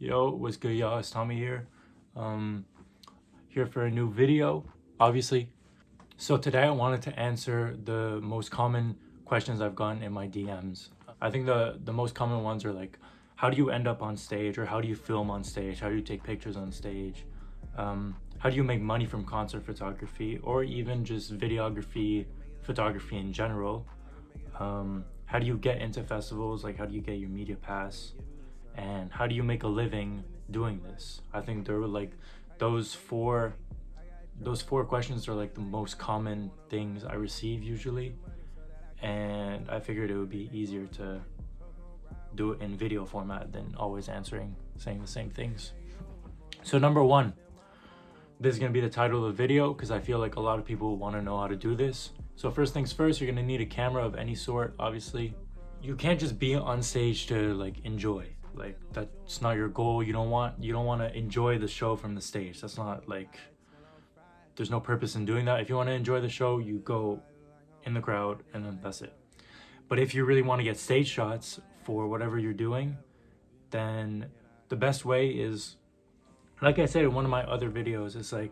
Yo, what's good, y'all? It's Tommy here. Here for a new video, obviously. So today I wanted to answer the most common questions I've gotten in my DMs. I think the most common ones are like, how do you end up on stage, or how do you film on stage? How do you take pictures on stage? How do you make money from concert photography, or even just videography, photography in general? How do you get into festivals? Like, how do you get your media pass? And how do you make a living doing this? I think there were like those four questions are like the most common things I receive usually, and I figured it would be easier to do it in video format than always saying the same things. So number one, this is going to be the title of the video because I feel like a lot of people want to know how to do this. So first things first, you're going to need a camera of any sort. Obviously, you can't just be on stage to like enjoy. Like, that's not your goal. You don't want to enjoy the show from the stage. That's not like, there's no purpose in doing that. If you want to enjoy the show, you go in the crowd and then that's it. But if you really want to get stage shots for whatever you're doing, then the best way is, like I said in one of my other videos, it's like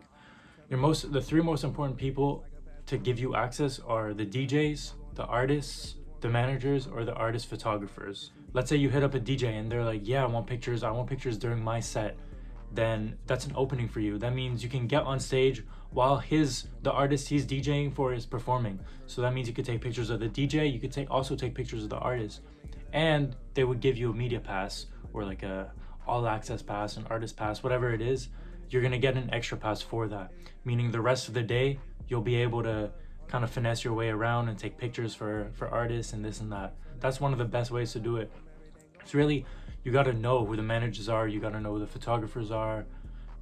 the three most important people to give you access are the DJs, the artists, the managers, or the artist photographers. Let's say you hit up a DJ and they're like, yeah, I want pictures during my set. Then that's an opening for you. That means you can get on stage while the artist he's DJing for is performing. So that means you could take pictures of the DJ, you could also take pictures of the artist. And they would give you a media pass, or like a all access pass, an artist pass, whatever it is. You're gonna get an extra pass for that. Meaning the rest of the day, you'll be able to kind of finesse your way around and take pictures for artists and this and that. That's one of the best ways to do it. It's really, you got to know who the managers are, you got to know who the photographers are.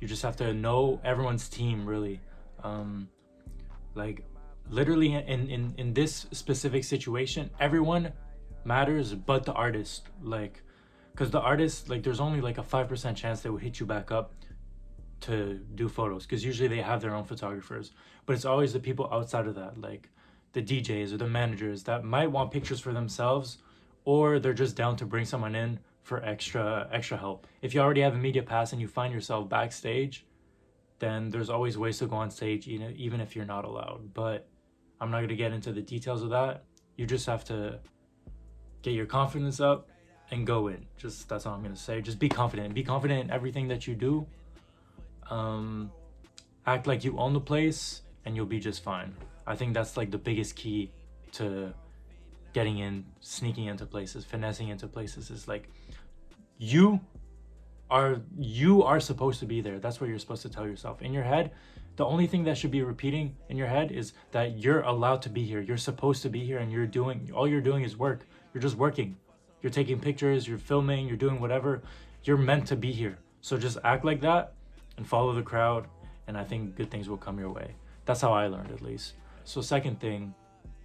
You just have to know everyone's team, really. Like literally in this specific situation, everyone matters but the artist. Like, because the artist, like, there's only like a 5% chance they will hit you back up to do photos, because usually they have their own photographers. But it's always the people outside of that, like the DJs or the managers, that might want pictures for themselves, or they're just down to bring someone in for extra help. If you already have a media pass and you find yourself backstage, then there's always ways to go on stage, even if you're not allowed. But I'm not going to get into the details of that. You just have to get your confidence up and go in. That's all I'm going to say. Just be confident in everything that you do. Act like you own the place and you'll be just fine. I think that's like the biggest key to getting in, sneaking into places, finessing into places, is like you are supposed to be there. That's what you're supposed to tell yourself in your head. The only thing that should be repeating in your head is that you're allowed to be here, you're supposed to be here, and all you're doing is work. You're just working, you're taking pictures, you're filming, you're doing whatever. You're meant to be here. So just act like that and follow the crowd, and I think good things will come your way. That's how I learned, at least. So second thing,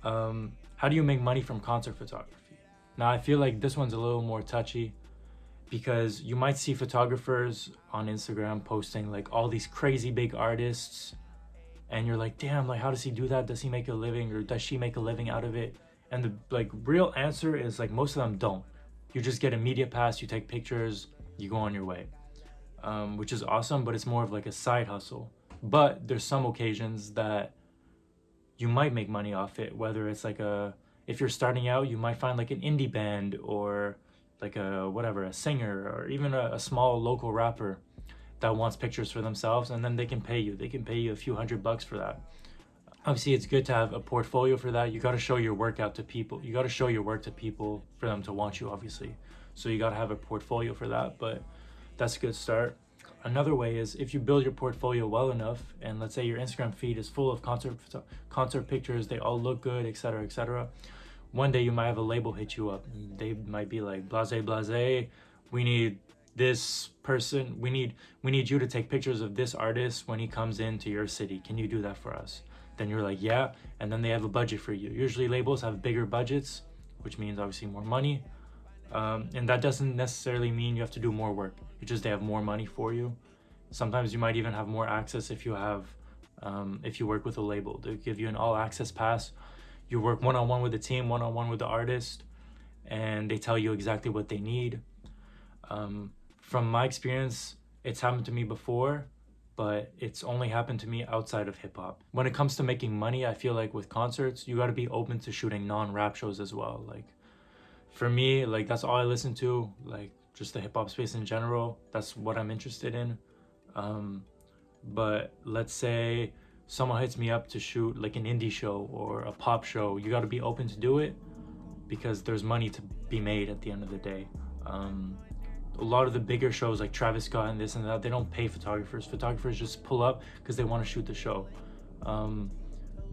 how do you make money from concert photography? Now I feel like this one's a little more touchy, because you might see photographers on Instagram posting like all these crazy big artists, and you're like, damn, like, how does he do that? Does he make a living, or does she make a living out of it? And the like real answer is like, most of them don't. You just get a media pass, you take pictures, you go on your way. Which is awesome, but it's more of like a side hustle. But there's some occasions that you might make money off it, whether it's like if you're starting out, you might find like an indie band, or like a singer, or even a small local rapper that wants pictures for themselves, and then they can pay you a few $100 for that. Obviously, it's good to have a portfolio for that. You got to show your work out to people. You got to show your work to people for them to want you, obviously. So you got to have a portfolio for that, but that's a good start. Another way is, if you build your portfolio well enough, and let's say your Instagram feed is full of concert pictures, they all look good, etc., etc. One day you might have a label hit you up. They might be like, blase, we need this person, we need you to take pictures of this artist when he comes into your city. Can you do that for us? Then you're like, yeah, and then they have a budget for you. Usually labels have bigger budgets, which means obviously more money. And that doesn't necessarily mean you have to do more work. It's just they have more money for you. Sometimes you might even have more access if you work with a label. They give you an all access pass. You work one-on-one with the team, one-on-one with the artist, and they tell you exactly what they need. From my experience, it's happened to me before, but it's only happened to me outside of hip hop. When it comes to making money, I feel like with concerts, you got to be open to shooting non-rap shows as well. Like for me, like that's all I listen to, like just the hip hop space in general. That's what I'm interested in. But let's say someone hits me up to shoot like an indie show or a pop show, you got to be open to do it because there's money to be made at the end of the day. A lot of the bigger shows like Travis Scott and this and that, they don't pay photographers. Photographers just pull up because they want to shoot the show.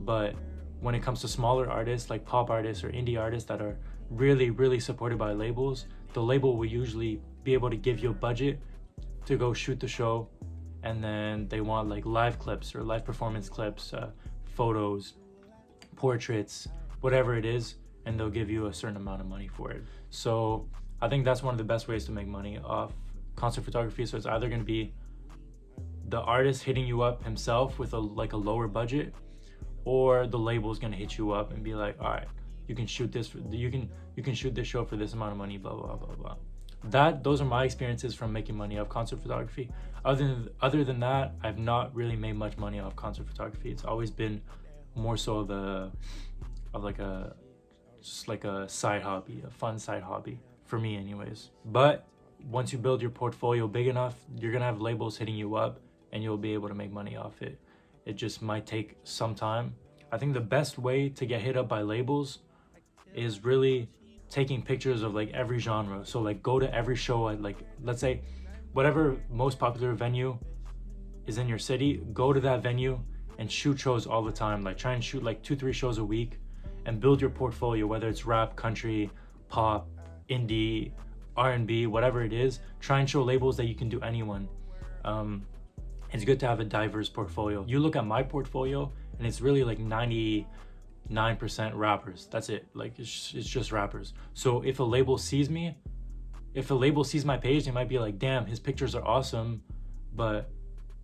But when it comes to smaller artists like pop artists or indie artists that are really supported by labels, the label will usually be able to give you a budget to go shoot the show, and then they want like live clips or live performance clips, photos, portraits, whatever it is, and they'll give you a certain amount of money for it. So I think that's one of the best ways to make money off concert photography. So it's either going to be the artist hitting you up himself with a lower budget, or the label is going to hit you up and be like, all right, you can shoot this, you can shoot this show for this amount of money, blah blah blah blah. Those are my experiences from making money off concert photography. Other than that, I've not really made much money off concert photography. It's always been more so just like a side hobby, a fun side hobby for me anyways. But once you build your portfolio big enough, you're gonna have labels hitting you up and you'll be able to make money off it. It just might take some time. I think the best way to get hit up by labels is really taking pictures of like every genre. So like go to every show at like, let's say whatever most popular venue is in your city, go to that venue and shoot shows all the time. Like try and shoot like 2-3 shows a week and build your portfolio, whether it's rap, country, pop, indie, R&B, whatever it is. Try and show labels that you can do anyone. It's good to have a diverse portfolio. You look at my portfolio and it's really like 99% rappers. That's it. Like it's just rappers. So if a label sees my page, they might be like, damn, his pictures are awesome, but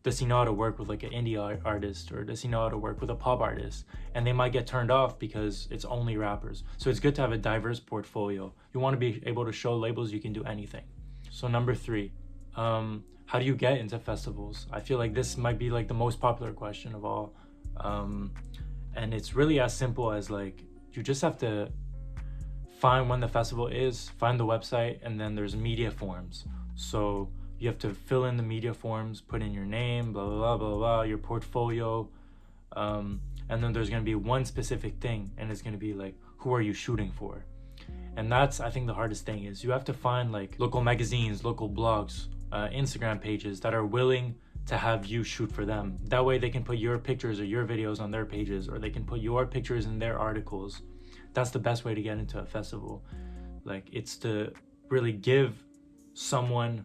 does he know how to work with like an indie artist, or does he know how to work with a pop artist? And they might get turned off because it's only rappers. So it's good to have a diverse portfolio. You want to be able to show labels you can do anything. So number 3, how do you get into festivals? I feel like this might be like the most popular question of all. And it's really as simple as like, you just have to find when the festival is, find the website, and then there's media forms. So you have to fill in the media forms, put in your name, blah, blah, blah, blah, blah, your portfolio. And then there's gonna be one specific thing, and it's gonna be like, who are you shooting for? And that's, I think the hardest thing is you have to find like local magazines, local blogs, Instagram pages that are willing to have you shoot for them. That way they can put your pictures or your videos on their pages, or they can put your pictures in their articles. That's the best way to get into a festival. Like it's to really give someone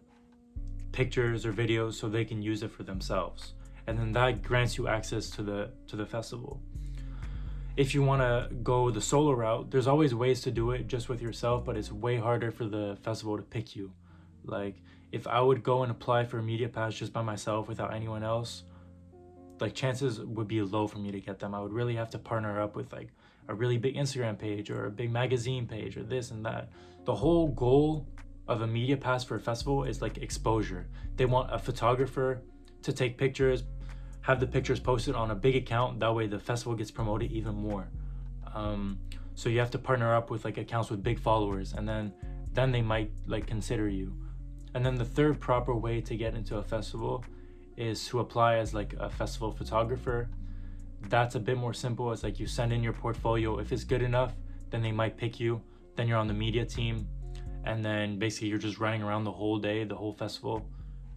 pictures or videos so they can use it for themselves. And then that grants you access to the festival. If you want to go the solo route, there's always ways to do it just with yourself, but it's way harder for the festival to pick you. Like if I would go and apply for a media pass just by myself without anyone else, like chances would be low for me to get them. I would really have to partner up with like a really big Instagram page or a big magazine page or this and that. The whole goal of a media pass for a festival is like exposure. They want a photographer to take pictures, have the pictures posted on a big account. That way the festival gets promoted even more. So you have to partner up with like accounts with big followers, and then they might like consider you. And then the third proper way to get into a festival is to apply as like a festival photographer. That's a bit more simple. It's like you send in your portfolio. If it's good enough, then they might pick you. Then you're on the media team. And then basically you're just running around the whole day, the whole festival,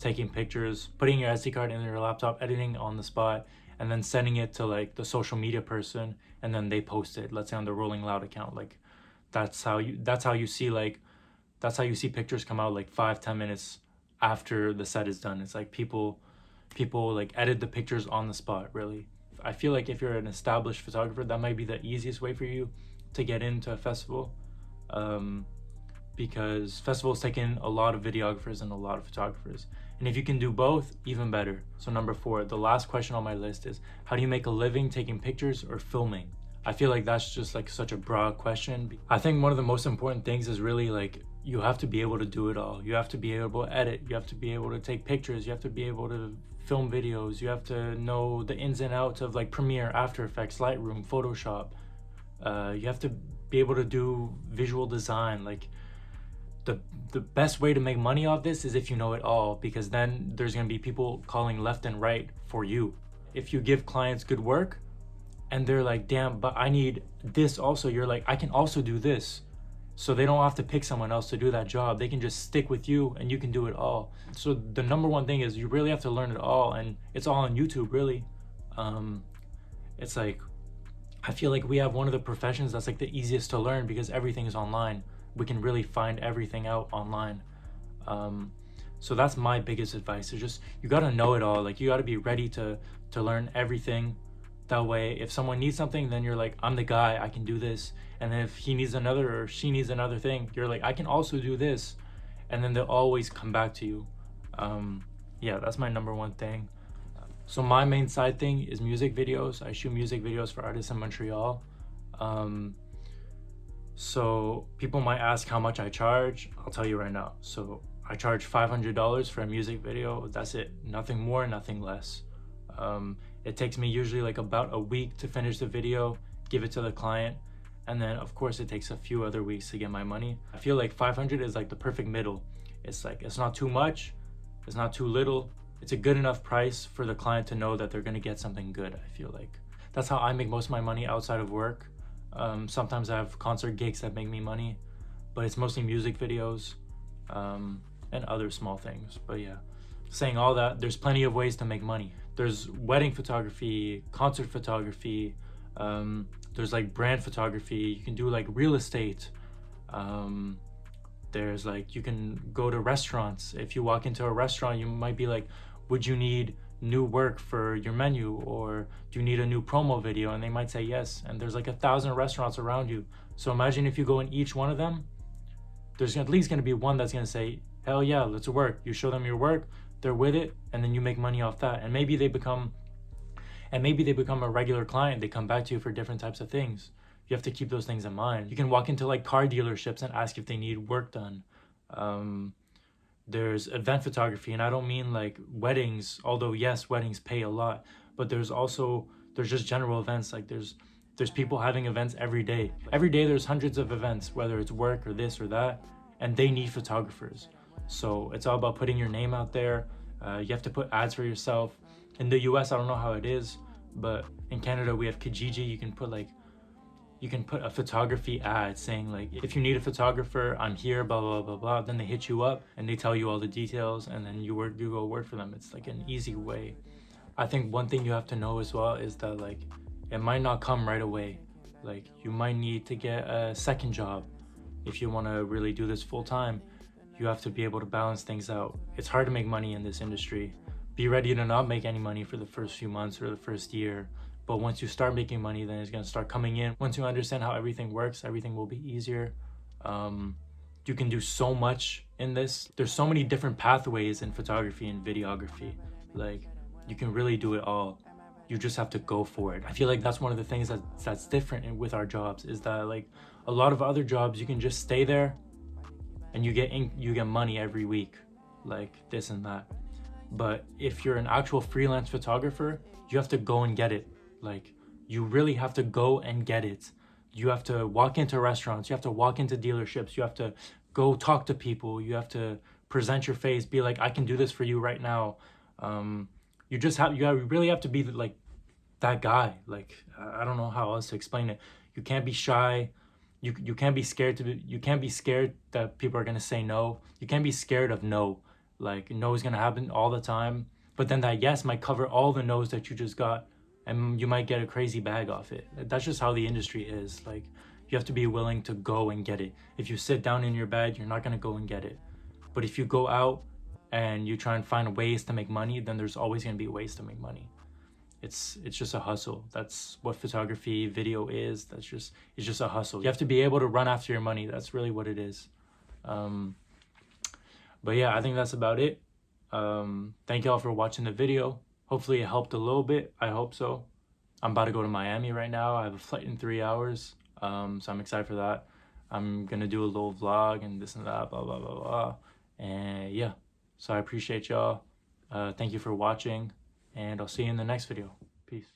taking pictures, putting your SD card in your laptop, editing on the spot, and then sending it to like the social media person, and then they post it, let's say on the Rolling Loud account. Like that's how you see pictures come out like 5-10 minutes after the set is done. It's like people like edit the pictures on the spot, really. I feel like if you're an established photographer, that might be the easiest way for you to get into a festival. Because festivals take in a lot of videographers and a lot of photographers. And if you can do both, even better. So number 4, the last question on my list is, how do you make a living taking pictures or filming? I feel like that's just like such a broad question. I think one of the most important things is really like you have to be able to do it all. You have to be able to edit. You have to be able to take pictures. You have to be able to film videos. You have to know the ins and outs of like Premiere, After Effects, Lightroom, Photoshop. You have to be able to do visual design. Like the best way to make money off this is if you know it all, because then there's going to be people calling left and right for you. If you give clients good work and they're like, damn, but I need this also, you're like, I can also do this. So they don't have to pick someone else to do that job. They can just stick with you and you can do it all. So the number one thing is you really have to learn it all, and it's all on YouTube, really. It's like, I feel like we have one of the professions that's like the easiest to learn because everything is online. We can really find everything out online. So that's my biggest advice, is just, you gotta know it all. Like, you gotta be ready to learn everything. That way, if someone needs something, then you're like, I'm the guy, I can do this. And then if he needs another, or she needs another thing, you're like, I can also do this. And then they'll always come back to you. Yeah, that's my number one thing. So my main side thing is music videos. I shoot music videos for artists in Montreal. So people might ask how much I charge. I'll tell you right now. So I charge $500 for a music video. That's it. Nothing more, nothing less. It takes me usually like about a week to finish the video, give it to the client, and then of course it takes a few other weeks to get my money. I feel like 500 is like the perfect middle. It's like, it's not too much, it's not too little. It's a good enough price for the client to know that they're gonna get something good, I feel like. That's how I make most of my money outside of work. Sometimes I have concert gigs that make me money, but it's mostly music videos and other small things. But yeah, saying all that, there's plenty of ways to make money. There's wedding photography, concert photography, there's like brand photography. You can do like real estate. There's like, you can go to restaurants. If you walk into a restaurant, you might be like, would you need new work for your menu, or do you need a new promo video? And they might say yes. And there's like 1,000 restaurants around you. So imagine if you go in each one of them, there's at least going to be one that's going to say, hell yeah, let's work. You show them your work, they're with it, and then you make money off that. And maybe they become a regular client. They come back to you for different types of things. You have to keep those things in mind. You can walk into like car dealerships and ask if they need work done. There's event photography, and I don't mean like weddings, although yes, weddings pay a lot, but there's just general events. Like there's people having events every day. Every day there's hundreds of events, whether it's work or this or that, and they need photographers. So it's all about putting your name out there. You have to put ads for yourself. In the US, I don't know how it is, but in Canada we have Kijiji. You can put a photography ad saying like, if you need a photographer, I'm here, blah, blah, blah, blah. Then they hit you up and they tell you all the details, and then you go work for them. It's like an easy way. I think one thing you have to know as well is that like, it might not come right away. Like, you might need to get a second job. If you want to really do this full time, you have to be able to balance things out. It's hard to make money in this industry. Be ready to not make any money for the first few months or the first year. But once you start making money, then it's going to start coming in. Once you understand how everything works, everything will be easier. You can do so much in this. There's so many different pathways in photography and videography. Like, you can really do it all. You just have to go for it. I feel like that's one of the things that's different with our jobs, is that like a lot of other jobs, you can just stay there and you get money every week, like this and that. But if you're an actual freelance photographer, you have to go and get it. Like, you really have to go and get it. You have to walk into restaurants, you have to walk into dealerships, you have to go talk to people, you have to present your face, be like, I can do this for you right now. You really have to be like that guy. Like, I don't know how else to explain it. You can't be shy. You can't be scared you can't be scared that people are gonna say no. You can't be scared of no. Like, no is gonna happen all the time, but then that yes might cover all the no's that you just got, and you might get a crazy bag off it. That's just how the industry is. Like, you have to be willing to go and get it. If you sit down in your bed, you're not gonna go and get it. But if you go out and you try and find ways to make money, then there's always gonna be ways to make money. It's just a hustle. That's what photography, video is. It's just a hustle. You have to be able to run after your money. That's really what it is. But yeah, I think that's about it. Thank y'all for watching the video. Hopefully it helped a little bit. I hope so. I'm about to go to Miami right now. I have a flight in 3 hours. So I'm excited for that. I'm gonna do a little vlog and this and that, blah blah blah blah. And yeah, so I appreciate y'all. Thank you for watching, and I'll see you in the next video. Peace.